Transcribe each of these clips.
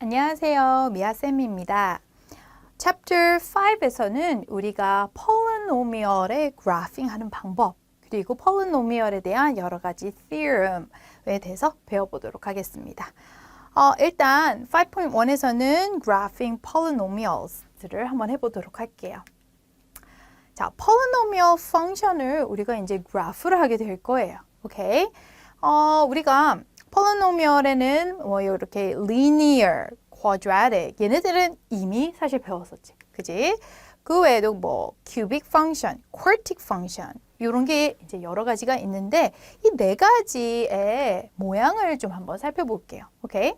안녕하세요. 미아쌤입니다. Chapter 5에서는 우리가 polynomial의 graphing하는 방법 그리고 polynomial에 대한 여러 가지 theorem에 대해서 배워보도록 하겠습니다. 일단 5.1에서는 graphing polynomials를 한번 해보도록 할게요. 자, polynomial function을 우리가 이제 graph를 하게 될 거예요. 오케이? 우리가 polynomial에는 뭐 이렇게 linear, quadratic 얘네들은 이미 사실 배웠었지, 그지? 그 외에도 뭐 cubic function, quartic function 이런 게 이제 여러 가지가 있는데 이 네 가지의 모양을 좀 한번 살펴볼게요. 오케이?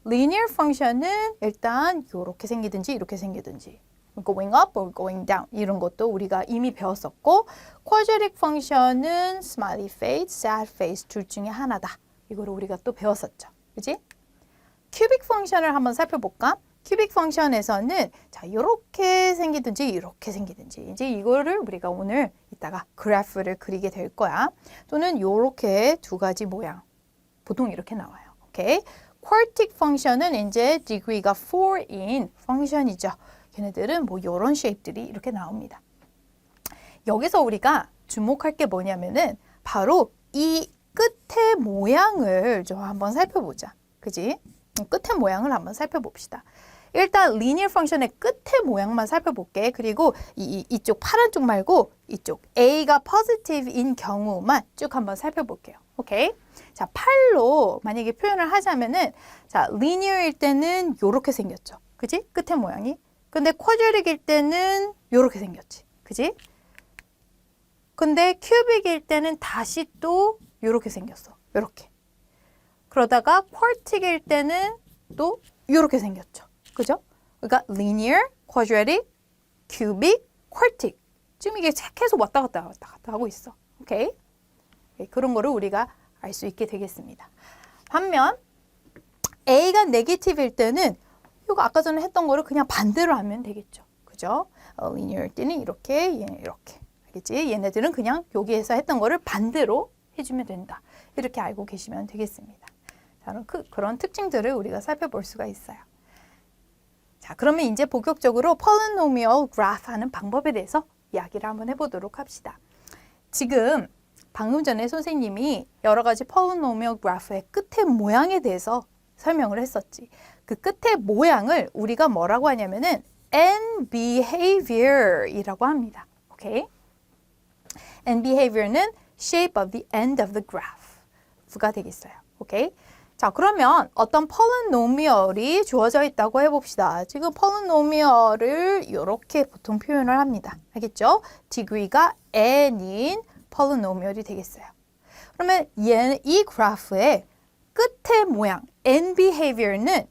linear function은 일단 이렇게 생기든지 이렇게 생기든지 going up or going down 이런 것도 우리가 이미 배웠었고 quadratic function은 smiley face, sad face 둘 중에 하나다. 이거를 우리가 또 배웠었죠. 그지? cubic function을 한번 살펴볼까? cubic function에서는 자, 이렇게 생기든지 이렇게 생기든지 이제 이거를 우리가 오늘 이따가 그래프를 그리게 될 거야. 또는 이렇게 두 가지 모양. 보통 이렇게 나와요. 오케이? quartic function은 이제 degree가 4인 function이죠. 걔네들은 뭐 이런 쉐입들이 이렇게 나옵니다. 여기서 우리가 주목할 게 뭐냐면은 바로 이 끝의 모양을 좀 한번 살펴보자. 그지? 끝의 모양을 한번 살펴봅시다. 일단 linear function의 끝의 모양만 살펴볼게. 그리고 이쪽 파란 쪽 말고 이쪽 a가 positive인 경우만 쭉 한번 살펴볼게요. 오케이? 자, 8로 만약에 표현을 하자면은 자, linear일 때는 요렇게 생겼죠. 그지? 끝의 모양이. 근데 quadratic일 때는 요렇게 생겼지. 그지? 근데 큐빅일 때는 다시 또 요렇게 생겼어. 요렇게. 그러다가 quartic일 때는 또 요렇게 생겼죠. 그죠? 그러니까 linear, quadratic, cubic, quartic. 지금 이게 계속 왔다 갔다 하고 있어. 오케이? 그런 거를 우리가 알 수 있게 되겠습니다. 반면 a가 네게티브일 때는 이거 아까 전에 했던 거를 그냥 반대로 하면 되겠죠. 그죠? linear일 때는 이렇게, 얘는 이렇게. 알겠지? 얘네들은 그냥 여기에서 했던 거를 반대로 해주면 된다. 이렇게 알고 계시면 되겠습니다. 자, 그런 특징들을 우리가 살펴볼 수가 있어요. 자, 그러면 이제 본격적으로 polynomial graph 하는 방법에 대해서 이야기를 한번 해보도록 합시다. 지금 방금 전에 선생님이 여러 가지 polynomial graph의 끝의 모양에 대해서 설명을 했었지. 그 끝의 모양을 우리가 뭐라고 하냐면은 end behavior이라고 합니다. 오케이? end behavior는 shape of the end of the graph가 되겠어요. 오케이? 자, 그러면 어떤 polynomial이 주어져 있다고 해봅시다. 지금 polynomial을 이렇게 보통 표현을 합니다. 알겠죠? degree가 n인 polynomial이 되겠어요. 그러면 이 그래프의 끝의 모양, end behavior는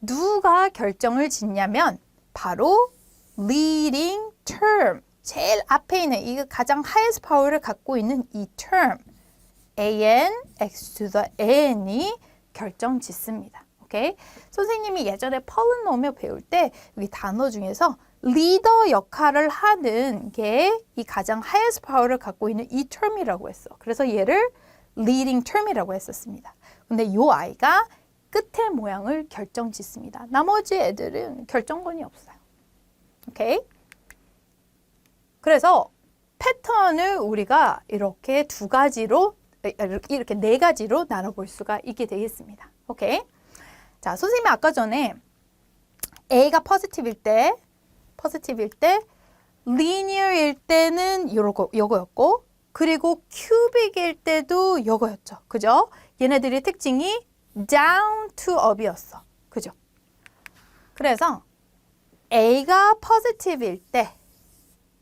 누가 결정을 짓냐면 바로 leading term, 제일 앞에 있는 이 가장 highest power를 갖고 있는 이 term an x to the n이 결정 짓습니다. 오케이? 선생님이 예전에 polynomial 배울 때 여기 단어 중에서 리더 역할을 하는 게 이 가장 highest power를 갖고 있는 이 term이라고 했어. 그래서 얘를 leading term이라고 했었습니다. 근데 이 아이가 끝의 모양을 결정 짓습니다. 나머지 애들은 결정권이 없어요. 오케이? 그래서 패턴을 우리가 이렇게 두 가지로, 이렇게 네 가지로 나눠볼 수가 있게 되겠습니다. 오케이? 자, 선생님이 아까 전에 A가 포지티브일 때, linear일 때는 요거였고, 그리고 큐빅일 때도 요거였죠. 그죠? 얘네들의 특징이 down to up이었어. 그죠? 그래서 A가 positive일 때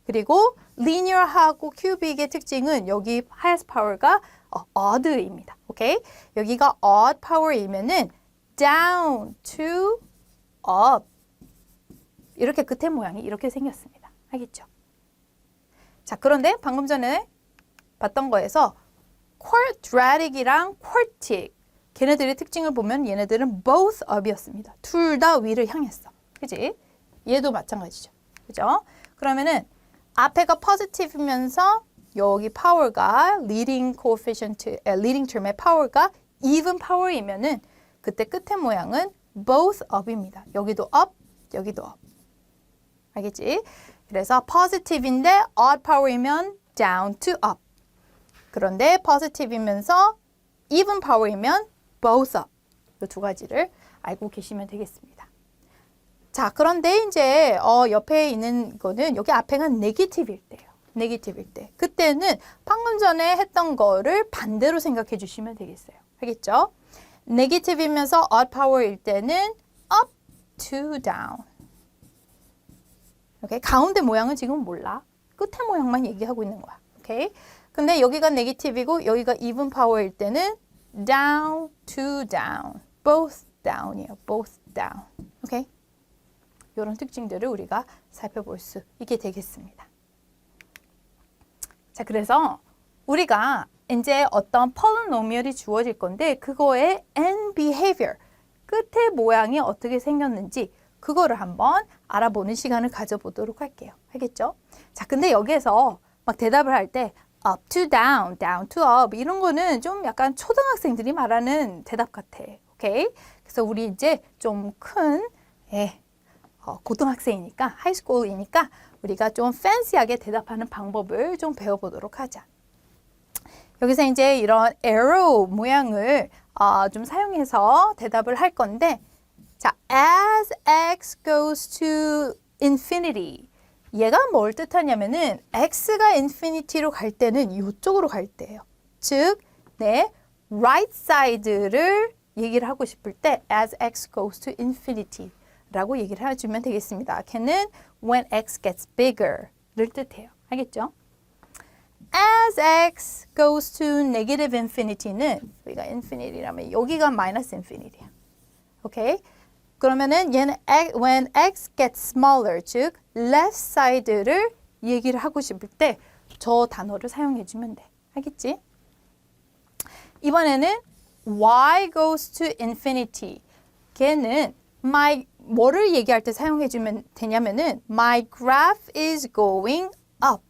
그리고 linear하고 cubic의 특징은 여기 highest power가 odd입니다. 오케이? 여기가 odd power이면은 down to up 이렇게 끝의 모양이 이렇게 생겼습니다. 알겠죠? 자, 그런데 방금 전에 봤던 거에서 quadratic이랑 quartic 걔네들의 특징을 보면 얘네들은 both up이었습니다. 둘 다 위를 향했어. 그지? 얘도 마찬가지죠. 그죠? 그러면은 앞에가 positive면서 여기 파워가 leading coefficient, leading term의 파워가 even power이면은 그때 끝의 모양은 both up입니다. 여기도 up, 여기도 up. 알겠지? 그래서 positive인데 odd power이면 down to up. 그런데 positive이면서 even power이면 both up. 이 두 가지를 알고 계시면 되겠습니다. 자, 그런데 이제 옆에 있는 거는 여기 앞에가 negative일 때예요. negative일 때. 그때는 방금 전에 했던 거를 반대로 생각해 주시면 되겠어요. 알겠죠? negative이면서 odd power일 때는 up to down. 오케이? 가운데 모양은 지금 몰라. 끝에 모양만 얘기하고 있는 거야. 오케이? 근데 여기가 negative이고 여기가 even power일 때는 down to down. both down이에요. both down. 오케이? 이런 특징들을 우리가 살펴볼 수 있게 되겠습니다. 자, 그래서 우리가 이제 어떤 polynomial이 주어질 건데 그거의 end behavior, 끝의 모양이 어떻게 생겼는지 그거를 한번 알아보는 시간을 가져보도록 할게요. 알겠죠? 자, 근데 여기에서 막 대답을 할 때 up to down, down to up 이런 거는 좀 약간 초등학생들이 말하는 대답 같아. 오케이? 그래서 우리 이제 좀 큰 고등학생이니까, 하이스쿨이니까 우리가 좀 팬시하게 대답하는 방법을 좀 배워보도록 하자. 여기서 이제 이런 arrow 모양을 좀 사용해서 대답을 할 건데, 자, as x goes to infinity. 얘가 뭘 뜻하냐면은 x가 infinity로 갈 때는 이쪽으로 갈 때예요. 즉, 내 right side를 얘기를 하고 싶을 때 as x goes to infinity 라고 얘기를 해주면 되겠습니다. 걔는 when x gets bigger를 뜻해요. 알겠죠? as x goes to negative infinity는 여기가 infinity라면 여기가 minus infinity야. 오케이? 그러면은 얘는 when x gets smaller, 즉 left side를 얘기를 하고 싶을 때 저 단어를 사용해주면 돼. 알겠지? 이번에는 y goes to infinity. 걔는 뭐를 얘기할 때 사용해주면 되냐면은 my graph is going up.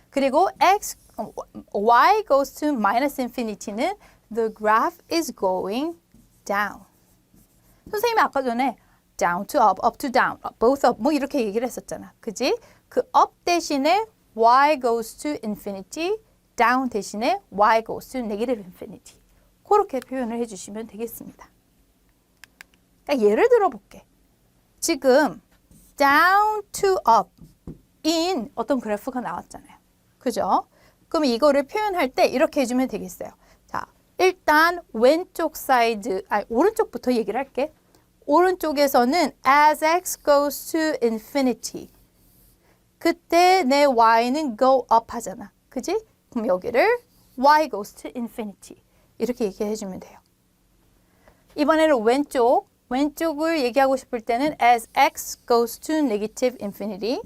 그리고 y goes to minus infinity는 the graph is going down. 선생님이 아까 전에 down to up, up to down, both up 뭐 이렇게 얘기를 했었잖아. 그지? 그 up 대신에 y goes to infinity, down 대신에 y goes to negative infinity. 그렇게 표현을 해주시면 되겠습니다. 그러니까 예를 들어 볼게. 지금 down to up 인 어떤 그래프가 나왔잖아요. 그죠? 그럼 이거를 표현할 때 이렇게 해주면 되겠어요. 자, 일단 왼쪽 사이드, 오른쪽부터 얘기를 할게. 오른쪽에서는 as x goes to infinity. 그때 내 y는 go up 하잖아. 그지? 그럼 여기를 y goes to infinity. 이렇게 얘기해 주면 돼요. 이번에는 왼쪽을 얘기하고 싶을 때는 as x goes to negative infinity.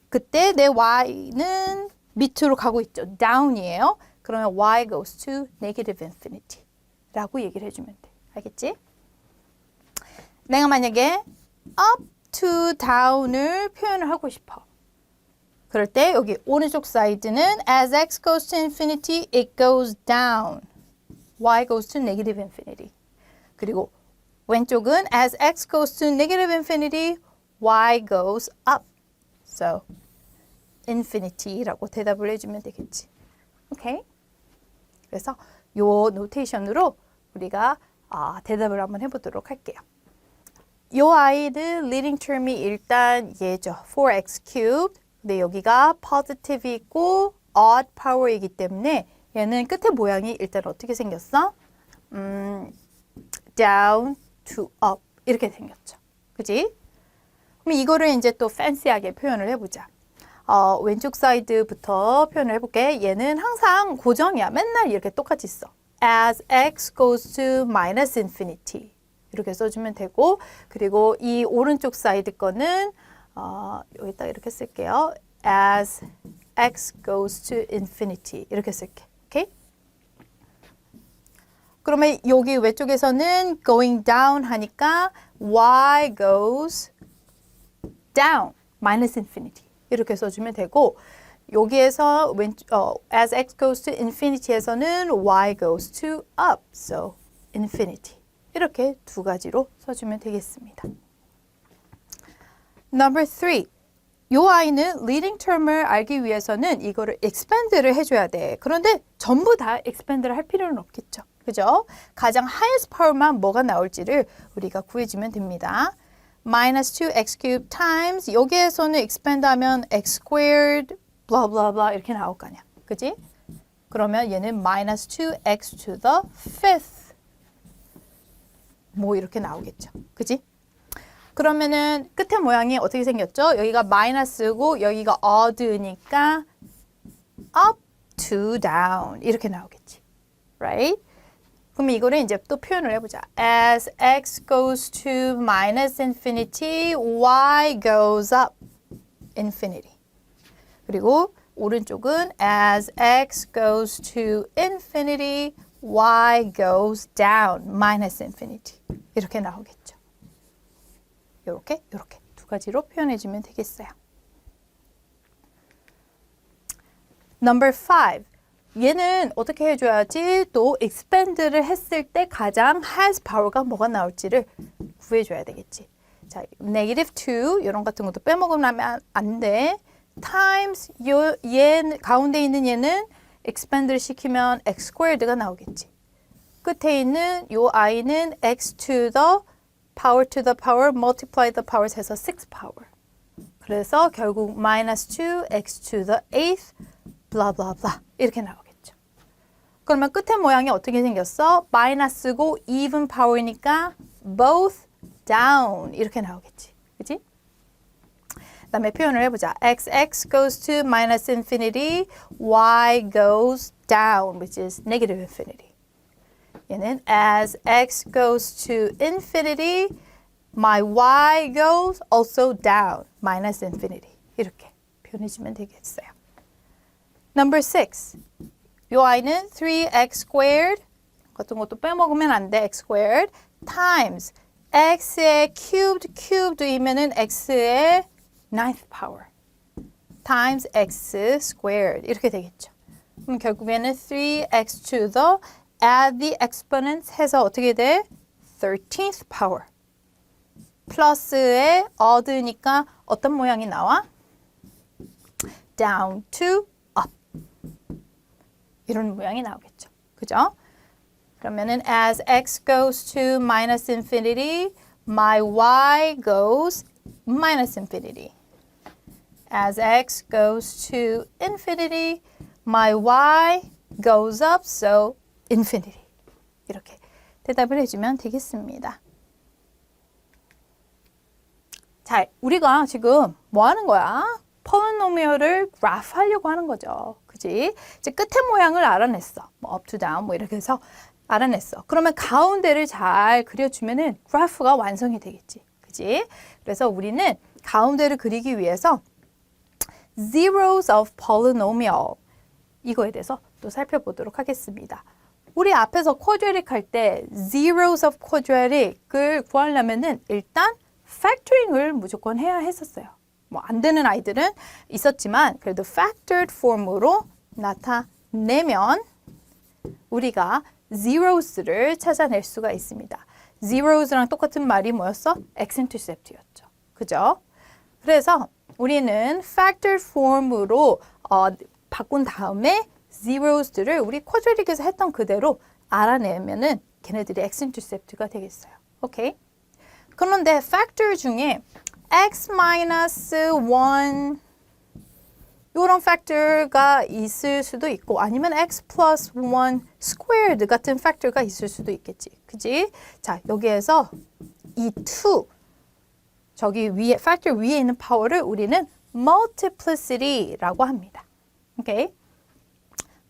그때 내 y는 밑으로 가고 있죠. down이에요. 그러면 y goes to negative infinity 라고 얘기를 해주면 돼. 알겠지? 내가 만약에 up to down을 표현을 하고 싶어. 그럴 때 여기 오른쪽 사이드는 as x goes to infinity, it goes down. y goes to negative infinity. 그리고 왼쪽은 as x goes to negative infinity, y goes up. So, infinity라고 대답을 해주면 되겠지. 오케이? 그래서 요 노테이션으로 우리가 대답을 한번 해보도록 할게요. 요 아이들 leading term이 일단 얘죠. 4x cubed. 근데 여기가 positive 있고 odd power이기 때문에 얘는 끝에 모양이 일단 어떻게 생겼어? down to up 이렇게 생겼죠. 그지? 그럼 이거를 이제 또 fancy하게 표현을 해보자. 왼쪽 사이드부터 표현을 해볼게. 얘는 항상 고정이야. 맨날 이렇게 똑같이 써. as x goes to minus infinity 이렇게 써주면 되고, 그리고 이 오른쪽 사이드 거는 여기다 이렇게 쓸게요. as x goes to infinity 이렇게 쓸게. 오케이? 그러면 여기 외쪽에서는 going down 하니까 y goes down minus infinity 이렇게 써주면 되고, 여기에서 as x goes to infinity에서는 y goes to up, so infinity 이렇게 두 가지로 써주면 되겠습니다. Number 3. 요 아이는 leading term을 알기 위해서는 이거를 expand를 해줘야 돼. 그런데 전부 다 expand를 할 필요는 없겠죠. 그죠? 가장 highest power만 뭐가 나올지를 우리가 구해주면 됩니다. minus 2x cubed times 여기에서는 expand 하면 x squared blah blah blah 이렇게 나올 거 아니야. 그지? 그러면 얘는 minus 2x to the fifth 뭐 이렇게 나오겠죠. 그지? 그러면은 끝에 모양이 어떻게 생겼죠? 여기가 마이너스고 여기가 odd니까 up to down 이렇게 나오겠지. Right? 그럼 이거를 이제 또 표현을 해보자. As x goes to minus infinity, y goes up infinity. 그리고 오른쪽은 as x goes to infinity, y goes down minus infinity. 이렇게 나오겠죠. 요렇게 두 가지로 표현해주면 되겠어요. Number 5. 얘는 어떻게 해줘야지 또 expand를 했을 때 가장 highest power가 뭐가 나올지를 구해줘야 되겠지. 자, negative 2 이런 같은 것도 빼먹으면 안 돼. times 얘 가운데 있는 얘는 expand를 시키면 x squared가 나오겠지. 끝에 있는 요 i는 x to the power multiply the powers 해서 6 power. 그래서 결국 minus 2x to the 8th blah blah blah 이렇게 나오겠죠. 그러면 끝에 모양이 어떻게 생겼어? 마이너스고 even power니까 both down 이렇게 나오겠지. 그치? 그 다음에 표현을 해보자. x goes to minus infinity, y goes down, which is negative infinity. 얘는 as x goes to infinity, my y goes also down, minus infinity. 이렇게 표현해주면 되겠어요. Number 6. 요 i는 3x squared, 같은 것도 빼먹으면 안 돼, x squared, times x의 cubed이면은 x의 ninth power, times x squared. 이렇게 되겠죠. 그럼 결국에는 3x to the add the exponents 해서 어떻게 돼? 13th power. 플러스에 odd니까 어떤 모양이 나와? down to up. 이런 모양이 나오겠죠. 그죠? 그러면은 as x goes to minus infinity, my y goes minus infinity. As x goes to infinity, my y goes up, so infinity. 이렇게 대답을 해주면 되겠습니다. 자, 우리가 지금 뭐 하는 거야? 폴리노미얼을 그래프 하려고 하는 거죠. 그지? 이제 끝에 모양을 알아냈어. 뭐 up to down 뭐 이렇게 해서 알아냈어. 그러면 가운데를 잘 그려주면은 그래프가 완성이 되겠지. 그지? 그래서 우리는 가운데를 그리기 위해서 zeros of polynomial 이거에 대해서 또 살펴보도록 하겠습니다. 우리 앞에서 quadratic 할 때 zeros of quadratic을 구하려면은 일단 factoring을 무조건 해야 했었어요. 뭐 안 되는 아이들은 있었지만 그래도 factored form으로 나타내면 우리가 zeros를 찾아낼 수가 있습니다. zeros랑 똑같은 말이 뭐였어? x-intercept였죠. 그죠? 그래서 우리는 factored form으로 바꾼 다음에 zeros들을 우리 quadratic에서 했던 그대로 알아내면은 걔네들이 x-intercept가 되겠어요. 오케이? 그런데 factor 중에 x-1 이런 factor가 있을 수도 있고 아니면 x plus 1 squared 같은 factor가 있을 수도 있겠지. 그지? 자, 여기에서 이 2 저기 위에 factor 위에 있는 파워를 우리는 multiplicity라고 합니다. 오케이?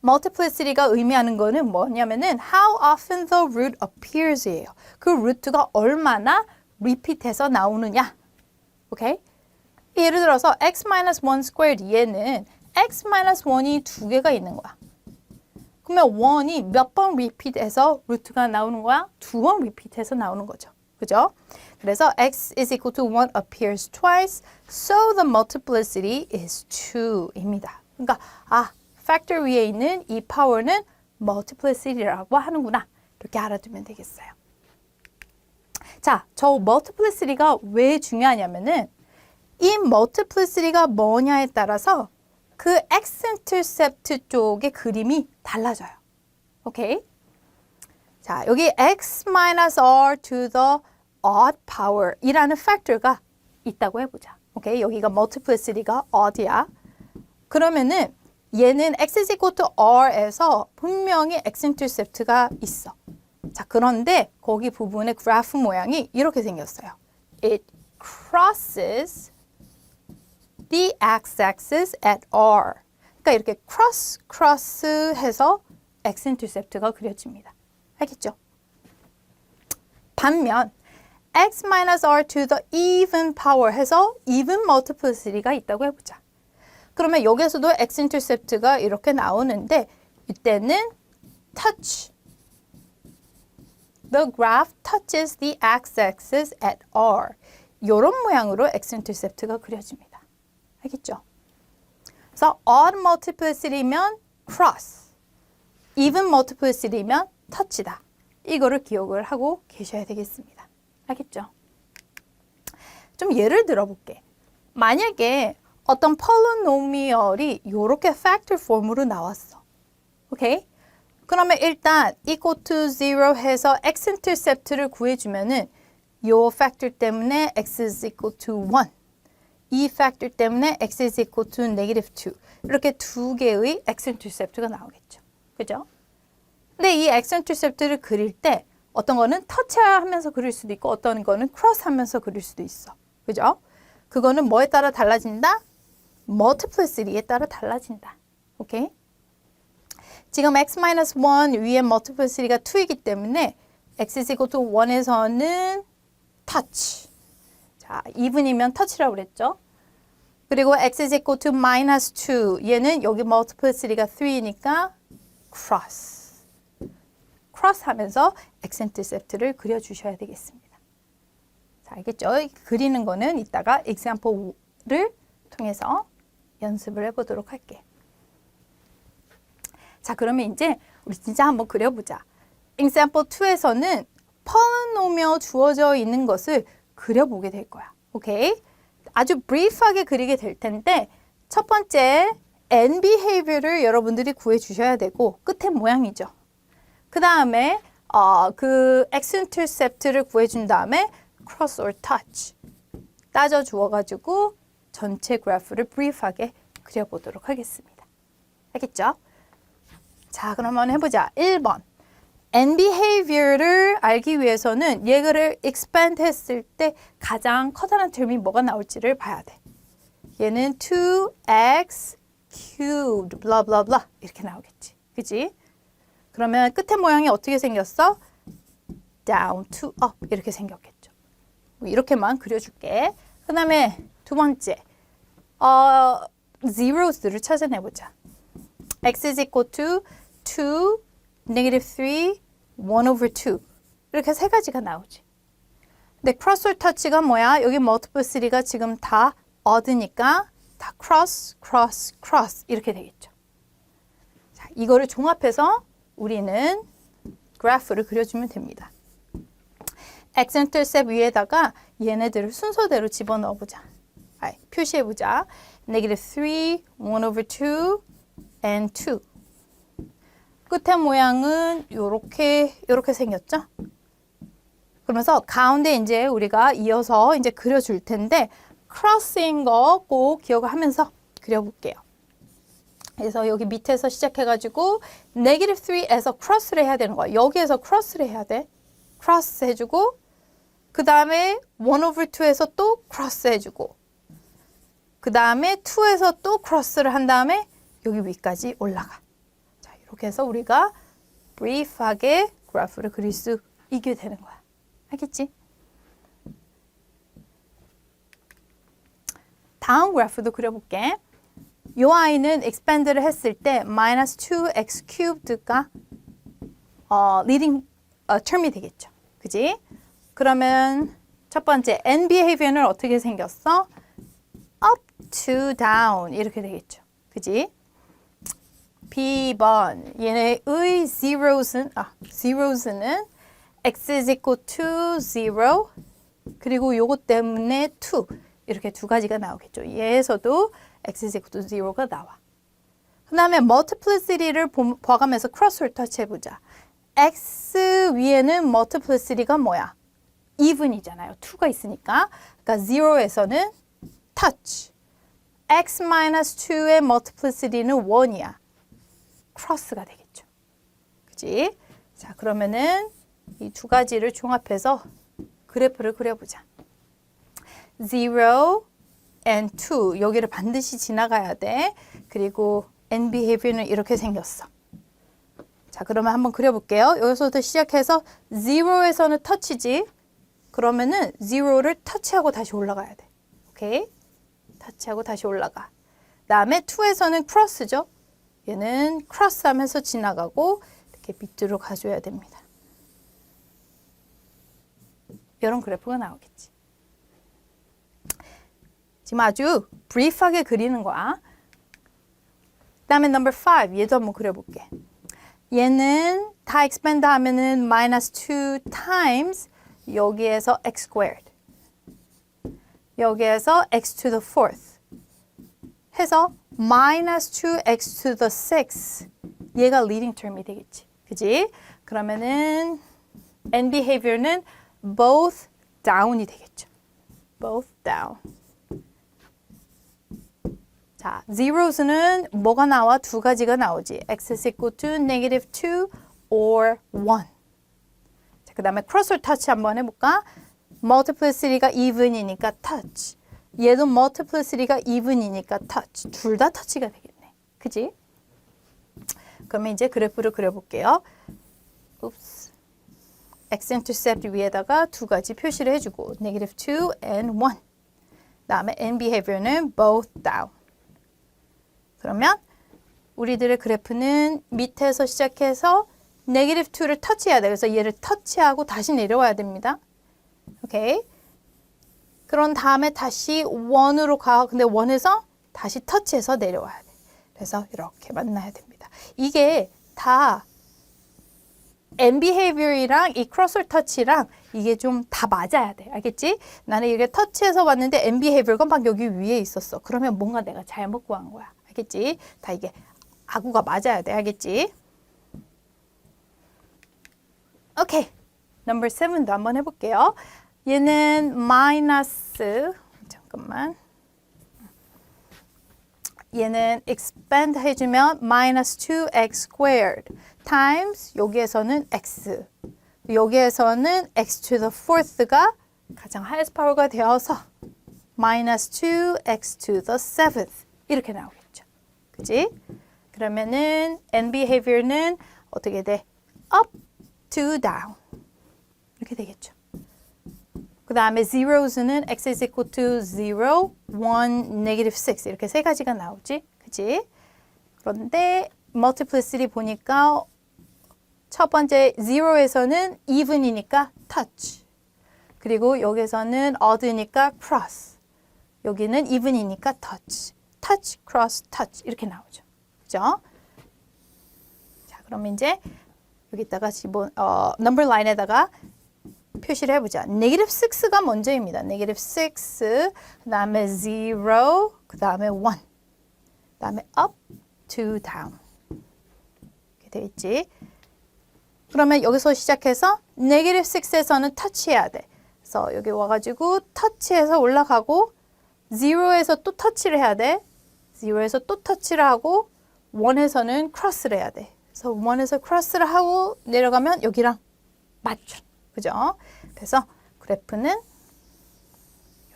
multiplicity가 의미하는 거는 뭐냐면은 how often the root appears예요. 그 루트가 얼마나 repeat해서 나오느냐. 오케이? 예를 들어서 x-1 squared 얘는 x-1이 두 개가 있는 거야. 그러면 1이 몇 번 repeat해서 루트가 나오는 거야? 두 번 repeat해서 나오는 거죠. 그죠? 그래서 x is equal to 1 appears twice, so the multiplicity is 2입니다. 그러니까 factor 위에 있는 이 파워는 multiplicity라고 하는구나. 이렇게 알아두면 되겠어요. 자, 저 multiplicity가 왜 중요하냐면은 이 multiplicity가 뭐냐에 따라서 그 x-intercept 쪽의 그림이 달라져요. 오케이? 자, 여기 x-r to the odd power 이라는 factor가 있다고 해보자. 오케이? 여기가 multiplicity가 odd이야. 그러면은 얘는 x is equal to r에서 분명히 x-intercept가 있어. 자, 그런데 거기 부분의 그래프 모양이 이렇게 생겼어요. It crosses the x-axis at r. 그러니까 이렇게 cross 해서 x-intercept가 그려집니다. 알겠죠? 반면 x-r to the even power 해서 even multiplicity가 있다고 해보자. 그러면 여기서도 x-intercept가 이렇게 나오는데 이때는 touch. The graph touches the x-axis at r. 이런 모양으로 x-intercept가 그려집니다. 알겠죠? 그래서 odd multiplicity면 cross, even multiplicity면 touch다. 이거를 기억을 하고 계셔야 되겠습니다. 알겠죠? 좀 예를 들어볼게. 만약에 어떤 polynomial이 이렇게 factor form으로 나왔어. 오케이? 그러면 일단 equal to 0 해서 x-intercept를 구해주면은 요 factor 때문에 x is equal to 1. 이 factor 때문에 x is equal to negative 2. 이렇게 두 개의 x-intercept가 나오겠죠. 그죠? 근데 이 x-intercept를 그릴 때 어떤 거는 터치하면서 그릴 수도 있고 어떤 거는 크로스하면서 그릴 수도 있어. 그죠? 그거는 뭐에 따라 달라진다? multiplicity에 따라 달라진다. 오케이? 지금 x-1 위에 multiplicity가 2이기 때문에 x is equal to 1에서는 touch. 자, even이면 touch라고 그랬죠? 그리고 x is equal to minus 2. 얘는 여기 multiplicity가 3니까 cross. cross 하면서 x-intercept를 그려주셔야 되겠습니다. 자, 알겠죠? 그리는 거는 이따가 example를 통해서 연습을 해보도록 할게. 자, 그러면 이제 우리 진짜 한번 그려보자. example 2에서는 polynomial 주어져 있는 것을 그려보게 될 거야. 오케이? 아주 brief하게 그리게 될 텐데 첫 번째 end behavior를 여러분들이 구해주셔야 되고 끝에 모양이죠. 그 다음에 그 x-intercept를 구해준 다음에 cross or touch 따져 주어가지고 전체 그래프를 brief하게 그려보도록 하겠습니다. 알겠죠? 자, 그러면 해보자. 1번. end behavior를 알기 위해서는 얘를 expand 했을 때 가장 커다란 term이 뭐가 나올지를 봐야 돼. 얘는 2x cubed blah blah blah 이렇게 나오겠지. 그치? 그러면 끝에 모양이 어떻게 생겼어? down to up 이렇게 생겼겠죠. 이렇게만 그려줄게. 그 다음에 두 번째 zeros를 찾아내보자. x is equal to 2, negative 3, 1 over 2 이렇게 세 가지가 나오지. 근데 cross or touch가 뭐야? 여기 multiplicity 지금 다 odd니까 다 cross, cross, cross 이렇게 되겠죠. 자, 이거를 종합해서 우리는 그래프를 그려주면 됩니다. x-intercept 위에다가 얘네들을 순서대로 집어넣어보자. 표시해보자. negative 3, 1 over 2, and 2. 끝에 모양은 요렇게 생겼죠? 그러면서 가운데 이제 우리가 이어서 이제 그려줄 텐데 cross인 거 꼭 기억을 하면서 그려볼게요. 그래서 여기 밑에서 시작해가지고 negative 3에서 cross를 해야 되는 거야. 여기에서 cross를 해야 돼. cross 해주고 그 다음에 1 over 2에서 또 cross 해주고 그 다음에 2에서 또 cross를 한 다음에 여기 위까지 올라가. 자, 이렇게 해서 우리가 brief하게 그래프를 그릴 수 있게 되는 거야. 알겠지? 다음 그래프도 그려볼게. 이 아이는 expand를 했을 때 minus 2x cubed가 leading term이 되겠죠. 그지? 그러면 첫 번째 end behavior는 어떻게 생겼어? up to down 이렇게 되겠죠. 그지? B번 얘네의 zeros는 x is equal to 0 그리고 요것 때문에 2 이렇게 두 가지가 나오겠죠. 얘에서도 x is equal to 0가 나와. 그 다음에 multiplicity를 봐가면서 크로스를 터치해보자. x 위에는 multiplicity가 뭐야? even이잖아요. 2가 있으니까. 그러니까 0에서는 touch. x minus 2의 multiplicity는 1이야. 크로스가 되겠죠. 그치? 자, 그러면은 이 두 가지를 종합해서 그래프를 그려보자. 0 and 2 여기를 반드시 지나가야 돼. 그리고 end behavior는 이렇게 생겼어. 자, 그러면 한번 그려볼게요. 여기서부터 시작해서 0에서는 터치지. 그러면은 0를 터치하고 다시 올라가야 돼. 오케이? 터치하고 다시 올라가. 다음에 2에서는 크로스죠. 얘는 크로스 하면서 지나가고 이렇게 밑으로 가줘야 됩니다. 이런 그래프가 나오겠지. 지금 아주 브리프하게 그리는 거야. 그 다음에 number 5 얘도 한번 그려볼게. 얘는 다 expand 하면은 minus 2 times 여기에서 x squared 여기에서 x to the fourth 해서 minus 2x to the 6 얘가 leading term이 되겠지. 그지? 그러면은 end behavior는 both down이 되겠죠. both down. 자, zeros는 뭐가 나와? 두 가지가 나오지. x is equal to negative 2 or 1. 자, 그 다음에 크로스를 터치 한번 해볼까? multiplicity가 even이니까 touch. 얘도 multiplicity가 even이니까 touch. 둘 다 터치가 되겠네. 그지? 그러면 이제 그래프를 그려볼게요. Oops. x-intercept 위에다가 두 가지 표시를 해주고 negative 2 and 1. 다음에 end behavior는 both down. 그러면 우리들의 그래프는 밑에서 시작해서 negative 2를 터치해야 돼. 그래서 얘를 터치하고 다시 내려와야 됩니다. 오케이. 그런 다음에 다시 1으로 가. 근데 1에서 다시 터치해서 내려와야 돼. 그래서 이렇게 만나야 됩니다. 이게 다 end behavior이랑 이 크로스 터치랑 이게 좀 다 맞아야 돼. 알겠지? 나는 이게 터치해서 왔는데 end behavior가 막 여기 위에 있었어. 그러면 뭔가 내가 잘못 구한 거야. 알겠지? 다 이게 아구가 맞아야 돼. 알겠지? 오케이. number 7도 한번 해볼게요. 얘는 마이너스 잠깐만. 얘는 expand 해주면 minus 2x squared times 여기에서는 x 여기에서는 x to the fourth가 가장 highest power가 되어서 minus 2x to the seventh 이렇게 나오겠죠. 그치? 그러면은 end behavior는 어떻게 돼? up to down 이렇게 되겠죠. 그 다음에 zeros는 x is equal to 0, 1, negative 6 이렇게 세 가지가 나오지. 그치? 그런데 multiplicity 보니까 첫 번째 0에서는 even이니까 touch. 그리고 여기서는 odd니까 cross. 여기는 even이니까 touch. touch, cross, touch 이렇게 나오죠. 그죠? 자, 그러면 이제 여기다가 number line에다가 표시를 해보자. negative 6가 먼저입니다. negative 6, 그 다음에 0, 그 다음에 1, 그 다음에 up to down. 이렇게 되겠지. 그러면 여기서 시작해서 negative 6에서는 터치해야 돼. 그래서 여기 와가지고 터치해서 올라가고 0에서 또 터치를 해야 돼. 0에서 또 터치를 하고 1에서는 크로스를 해야 돼. 그래서 1에서 크로스를 하고 내려가면 여기랑 맞춰. 그죠? 그래서 그래프는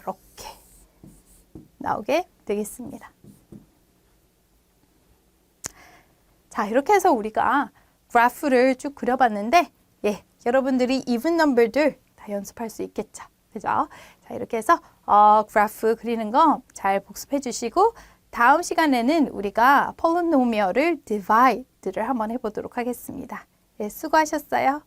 이렇게 나오게 되겠습니다. 자, 이렇게 해서 우리가 그래프를 쭉 그려봤는데, 예, 여러분들이 even number들 다 연습할 수 있겠죠. 그죠? 자, 이렇게 해서 그래프 그리는 거 잘 복습해 주시고, 다음 시간에는 우리가 polynomial을 divide를 한번 해보도록 하겠습니다. 예, 수고하셨어요.